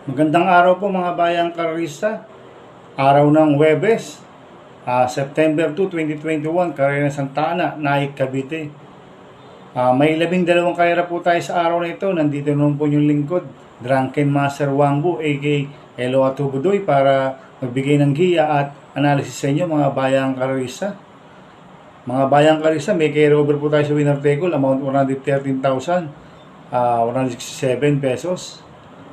Magandang araw po mga bayang karerista. Araw ng Huwebes, September 2, 2021, Karera Santa Ana, Naik, Cavite. May 12 karera po tayo sa araw na ito. Nandito naman po yung lingkod, Drunken Master Wangbu, aka Elo Atubudoy, para magbigay ng giya at analysis sa inyo mga bayang karerista. Mga bayang karerista, may carry over po tayo sa winner take all, amount 113,167 pesos.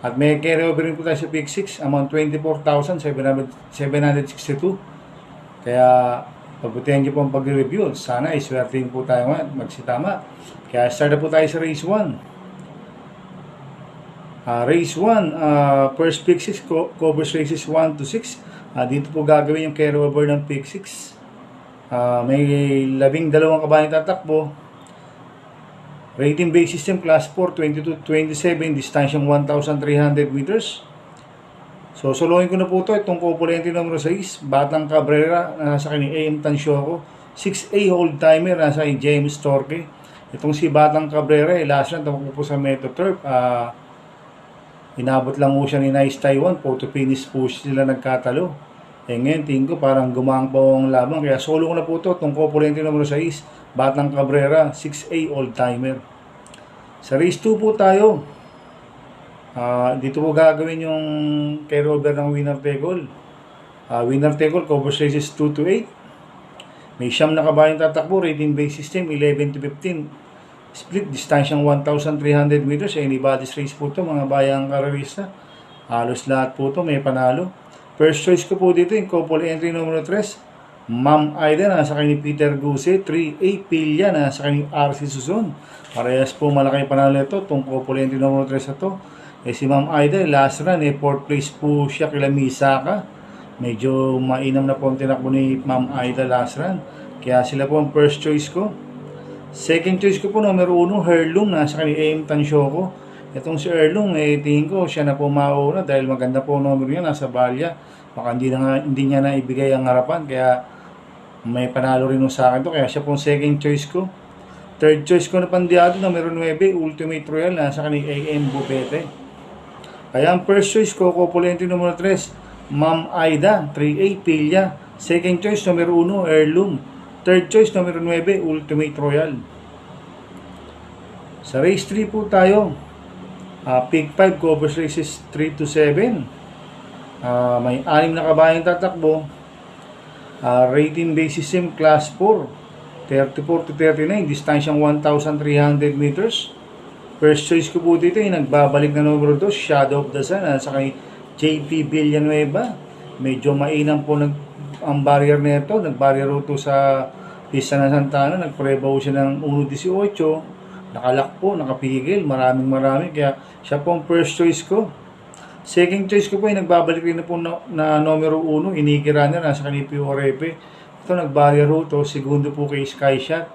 At may carry over rin po tayo sa Pick 6, amount 24,762. Kaya pagbutihan niyo po ang pag-review. Sana iswertein po tayo magsitama. Kaya start na po tayo sa race 1. Race 1, first Pick 6 covers races 1 to 6. Dito po gagawin yung carry over ng Pick 6. May 12 kabayan tatakbo. Rating base system class 4, 22-27, distansyang 1,300 meters. So, solohin ko na po ito. Itong Copulente numero 6, Batang Cabrera, nasa kanyang AM Tansyoco. 6A hold timer, nasa kanyang James Torque. Itong si Batang Cabrera, last run, tapos po sa Metro Turf. Inabot lang po siya ni Nice Taiwan. Photo finish po sila nagkatalo. Ngayon, tingin ko parang gumang pa ang laban. Kaya solo ko na po ito. Itong Copulente numero 6, Batang Cabrera, 6A all-timer. Sa race 2 po tayo. Dito po gagawin yung carry over ng winner take all. Winner take all covers races 2 to 8. May siyam na kabayang tatakbo, rating base system 11 to 15. Split distansyang 1,300 meters. Anybody's race po ito mga bayang karerista. Halos lahat po ito may panalo. First choice ko po dito yung couple entry numero 3. Ma'am Aida, nasa kanya Peter Guse. 3A Pilya, nasa kanya RC Susun. Parehas po malaki panalo ito. Itong Copulente numero 3 na ito. Si Ma'am Aida, last run, 4th place po siya kila Misaka. Medyo mainam na po ang tinakbo ni Ma'am Aida last run. Kaya sila po ang first choice ko. Second choice ko po, numero 1, Herlung, nasa kanya AM Tansyoco. Itong si Herlung, tingin ko siya na po mauna dahil maganda po ang numero niya, nasa Balya. Baka hindi niya na ibigay ang harapan, kaya may panalo rin sa akin to, kaya siya pong second choice ko. Third choice ko na pandiado, numero 9, Ultimate Royal, nasa kanyang AM Bupete. Kaya ang first choice ko, Copulente numero 3, Ma'am Aida. 3A Pilya. Second choice, numero 1, Heirloom. Third choice, numero 9, Ultimate Royal. Sa race 3 po tayo. Pick 5 covers races 3 to 7. May 6 na kabayang tatakbo. Rating base system class 4, 34 to 39, distansyang 1,300 meters. First choice ko po dito yung nagbabalik na numero 2, Shadow of the Sun, sa kay JP Villanueva. Medyo mainam po ang barrier nito, nag-barrier to sa pista ng Santa Ana, nagprebaw siya ng 1.18, nakalak po, nakapigil, maraming, kaya siya po ang first choice ko. Second choice ko po ay nagbabalik rin na po na numero 1, Iniki Runner, nasa kanil Orepe. Ito nag-barrier to, segundo po kay Sky Shot.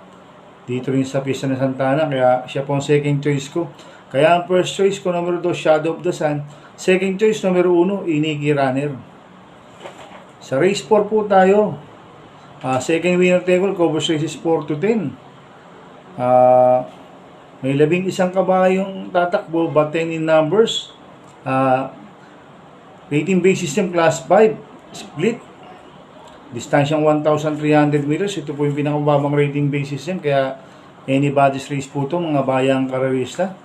Dito rin sa pista ng Santa Ana, kaya siya po ang second choice ko. Kaya ang first choice ko, numero 2, Shadow of the Sun. Second choice, numero 1, Iniki Runner. Sa race 4 po tayo. Second winner take all, covers races 4 to 10. May 11 kabayong tatakbo, but 10 in numbers. Rating base system class 5, split, distansyang 1,300 meters. Ito po yung pinakababang rating base system, kaya anybody's race po ito mga bayang karerista.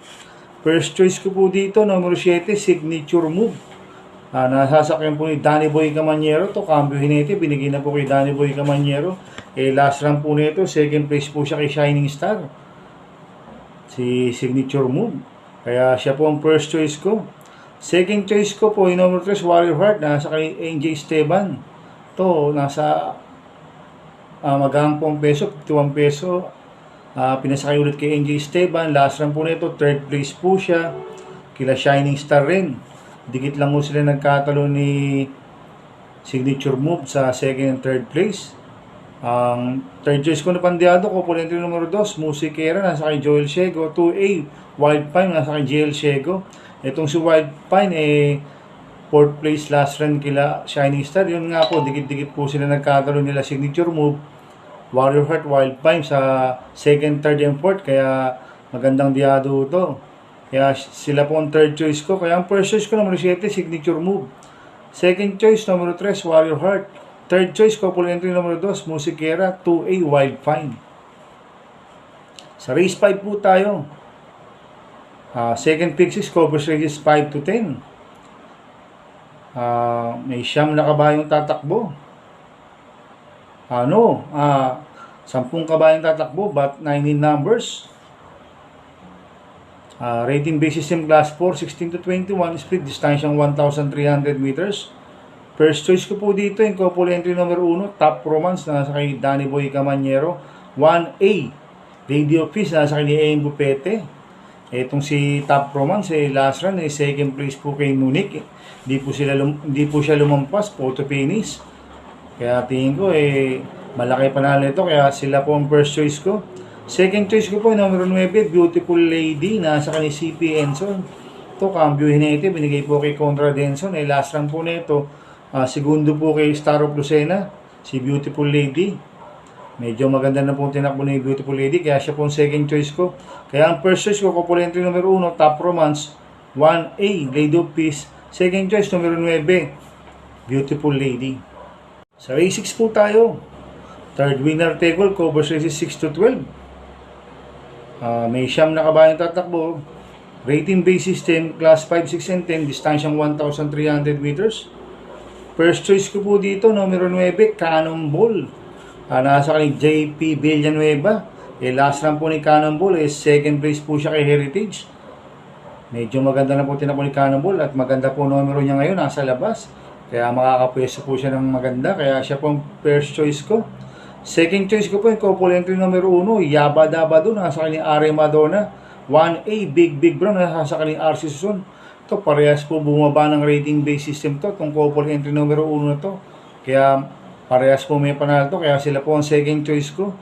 First choice ko po dito, numero 7, Signature Move. Nasasakyan po ni Danny Boy Camaniero. Ito, cambio hinete, binigay na po kay Danny Boy Camaniero. Last run po nito, second place po siya kay Shining Star, si Signature Move. Kaya siya po ang first choice ko. Second choice ko po yung number 3, Warrior Heart, nasa kay NJ Esteban. Ito, nasa maghang pong peso, 51 peso. Pinasakay ulit kay NJ Esteban. Last run po nito, third place po siya. Kila Shining Star rin. Dikit lang po sila nagkatalo ni Signature Move sa second and third place. Ang third choice ko na pandiado ko, Copulente numero 2, Musikera, nasa kay Joel Shego. 2A, Wild Pine, nasa kay JL Shego. Itong si Wild Pine, 4th place last run kila Shining Star. Yun nga po, dikit-dikit po sila nagkatalo nila Signature Move Warrior Heart, Wild Prime sa second, third, and fourth. Kaya magandang diado to. Kaya sila po ang third choice ko. Kaya ang first choice ko numero 7, Signature Move. Second choice, numero 3, Warrior Heart. Third choice, couple entry numero 2, Musiquera, 2A, Wild Fine. Sa race 5 po tayo. Second pick 6, Cobras Races 5 to 10. May siyam na kabayong tatakbo. 10 kabayong tatakbo, but 19 numbers. Rating base system class 4, 16 to 21, split distansyang 1,300 meters. First choice ko po dito, yung couple entry number 1, Top Romance, na nasa kay Danny Boy Camaniero. 1A, Radio Peace, na nasa kay ni A.M. Bupete. Etong si Top Romance, last run, second place po kay Munich. Hindi po siya lumampas, photo finish. Kaya tingin ko, malaki panalo ito, kaya sila po ang first choice ko. Second choice ko po, numero 9, Beautiful Lady, nasa kani CP Enson. Ito, cambio hinete, binigay po kay Conrad Enson. Last run po na ito, segundo po kay Star of Lucena, si Beautiful Lady. Medyo maganda na po tinakbo ni Beautiful Lady, kaya siya po ang second choice ko. Kaya ang first choice ko, couple entry numero 1, Top Romance, 1A, Lady of Peace. Second choice, numero 9, Beautiful Lady. Sa race 6 po tayo. Third winner take all, Cobras Races 6 to 12. May siyam na kabayang tatakbo. Rating base system, class 5, 6, and 10, distansyang 1,300 meters. First choice ko po dito, numero 9, Cannonball. Nasa kay JP Villanueva. Last run po ni Cannonball, second place po siya kay Heritage. Medyo maganda na po tinakbo ni Cannonball at maganda po numero niya ngayon, nasa labas. Kaya makakapwesto po siya ng maganda, kaya siya po ang first choice ko. Second choice ko po yung couple entry numero 1, Yaba Daba doon, nasa kanyang Are Madonna. 1A, Big Brown, nasa kanyang RC Susun. Ito, parehas po bumaba ng rating base system to, itong couple entry numero 1 na to. Kaya parehas po may panalo to, kaya sila po ang second choice ko.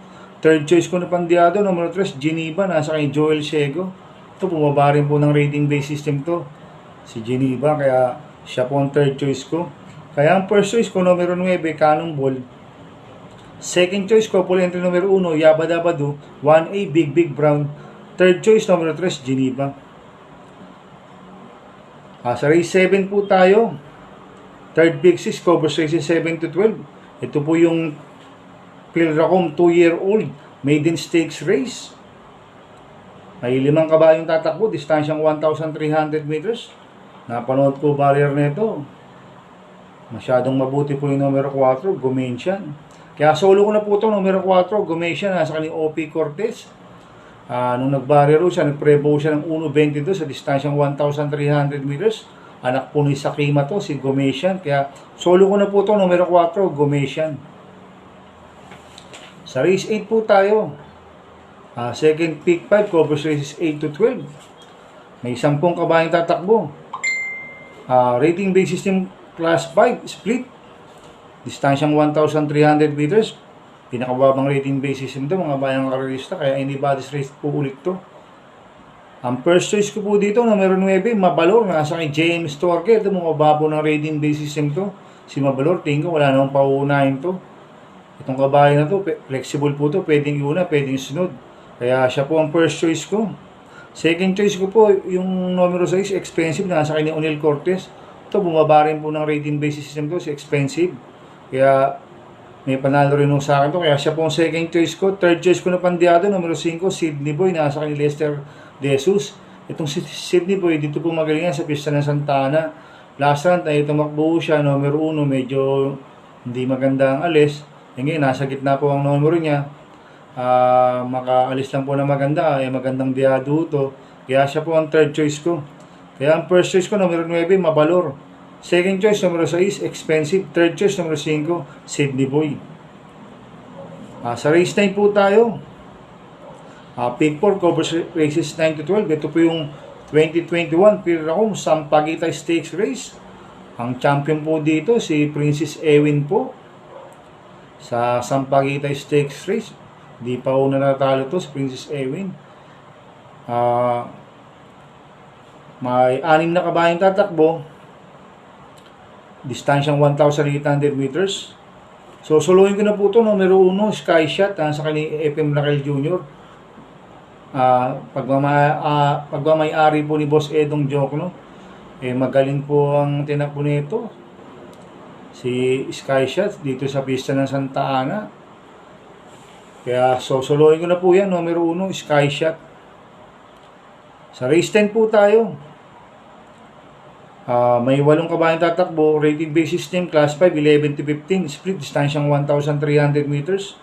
Third choice ko na pandiado, numero 3, Geneva, nasa kanyang Joel Sego. Ito, bumaba rin po ng rating base system to, si Geneva, kaya siya po ang third choice ko. Kaya ang first choice ko, numero 9, Cannonball. Second choice ko, couple entry numero 1, Yaba Dabado. 1A, Big Brown. Third choice, numero 3, Geneva. Sa race 7 po tayo. Third pick 6, Cobras Races 7 to 12. Ito po yung Pilracom 2-year-old maiden stakes race. May 5 kabayong tatakbo, distansyang 1,300 meters. Napanood ko barrier nito. Masyadong mabuti po yung numero 4, Gomentian. Kaya solo ko na po ito, numero 4, Gomentian, nasa kanyang OP Cortez. Nung nag-barrier siya, nag-prevo siya ng 1.22 sa distansyang 1,300 meters. Anak po ni Sakima to, si Gomentian. Kaya solo ko na po ito, numero 4, Gomentian. Sa race 8 po tayo. Second pick 5, Cobras Races 8 to 12. May 10 kabayang tatakbo. Rating base system class 5, split. Distansyang 1,300 meters. Pinakababang rating base system ito, mga bayang karalista. Kaya anybody's race po ulit to. Ang first choice ko po dito, numero 9, Mabalor. Nasa kay James Torque. Ito, mga babo ng rating base system to. Si Mabalor, tingin ko, wala namang pauunahin to. Itong kabayo na to, flexible po to. Pwedeng iuna, pwedeng sunod. Kaya siya po ang first choice ko. Second choice ko po, yung numero 6, Expensive. Nasa kay ni O'Neal Cortez. Ito, bumaba rin po ng rating base system to, si Expensive. Kaya may panalo rin nung sa akin to. Kaya siya po ang second choice ko. Third choice ko na pandiado, numero 5, Sydney Boy. Nasa kay Lester De Jesus. Itong si Sydney Boy, dito po magalingan sa pista ng Santana. Last run, ay tumakbo siya, numero 1. Medyo hindi maganda ang alis. Ngayon, nasa gitna po ang numero niya. Makaalis lang po na maganda. Magandang diado to. Kaya siya po ang third choice ko. Kaya ang first choice ko, numero 9, Mabalor. Second choice, numero 6, Expensive. Third choice, numero 5, Sydney Boy. Sa race 9 po tayo. Pick 4, Cobras Races 9 to 12. Ito po yung 2021 Pilracom Sampaguita Stakes Race. Ang champion po dito, si Princess Ewin po. Sa Sampaguita Stakes Race. Di pa una natalo to si Princess Ewin. May 6 na kabayang tatakbo. Distansyang 1,800 meters. So, suluhin ko na po ito, numero 1, Sky Shot, sa kani FM Raquel Jr. Pagmamay-ari po ni Boss Edong Jokno. Magaling po ang tinakbo nito. Si Sky Shot dito sa pista ng Santa Ana. Kaya, so, suluhin ko na po yan, numero 1, Sky Shot. Sa race 10 po tayo. May 8 kabayang tatakbo, rated base system, class 5, 11 to 15, split distansyang 1,300 meters.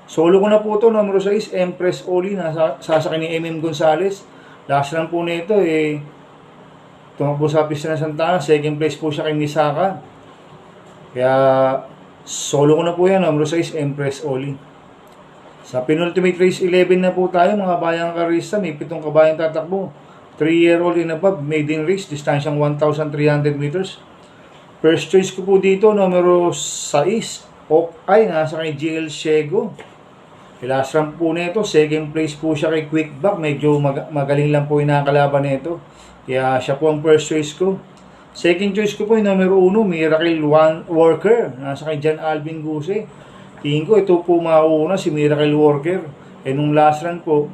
Solo ko na po ito, numero 6, Empress Oli, sasakay ni MM Gonzales. Last run po nito, tumakbo sa pista ng Santa Ana, second place po siya kay Misaka. Kaya, solo ko na po yan, numero 6, Empress Oli. Sa penultimate race 11 na po tayo, mga bayang karista, may 7 kabayang tatakbo. 3-year-old and above, maiden race, distansyang 1,300 meters. First choice ko po dito, numero 6, Okay, nasa kay GL Shego. Last round po nito, second place po siya kay Quickback. Medyo magaling lang po yung nakakalaban nito. Kaya siya po ang first choice ko. Second choice ko po yung numero 1, Miracle Worker, nasa kay John Alvin Guse. Tingin ko ito po mauuna si Miracle Worker. Nung last round po,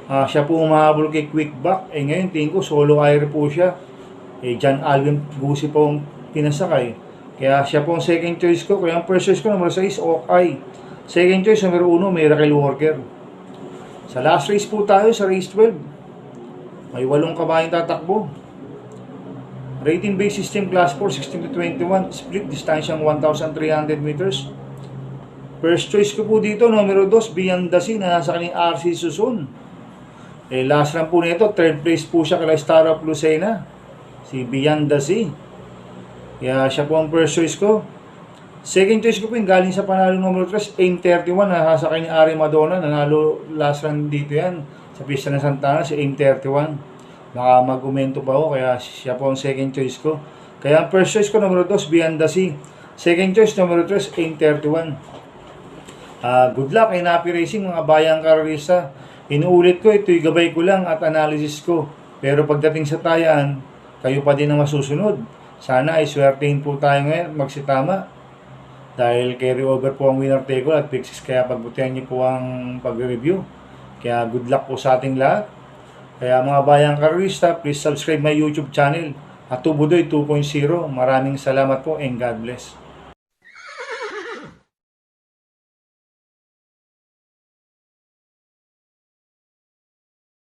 siya po umahabol kay Quickback. Ngayon, tingin ko, solo air po siya. John Alvin Guse po ang pinasakay. Kaya siya po ang second choice ko. Kaya ang first choice ko, number 6, Okay. Second choice, number 1, Miracle Worker. Sa last race po tayo, sa race 12. May 8 kabayang tatakbo. Rating base system, class 4, 16 to 21. Split distansyang 1,300 meters. First choice ko po dito, numero 2, Biandasi, na nasa kanyang RC Susun. Last run po nito, third place po siya kay Star of Lucena, si Biandasi. Kaya siya po ang first choice ko. Second choice ko po yung galing sa panalo numero 3, Aim 31, na nasa kanyang Ari Madonna. Nanalo last run dito yan sa pista ng Santa Ana, si Aim 31. Baka mag-umento pa ako, kaya siya po ang second choice ko. Kaya ang first choice ko, numero 2, Biandasi. Second choice, numero 3, Aim 31. Good luck kay Napi Racing, mga bayang kararista. Inuulit ko, ito'y gabay ko lang at analysis ko. Pero pagdating sa tayaan, kayo pa din ang masusunod. Sana ay swertein po tayo ngayon, magsitama. Dahil carry over po ang winner take all at fixes, kaya pagbutihan niyo po ang pag-review. Kaya good luck po sa ating lahat. Kaya mga bayang kararista, please subscribe my YouTube channel. Atubudoy 2.0. Maraming salamat po and God bless.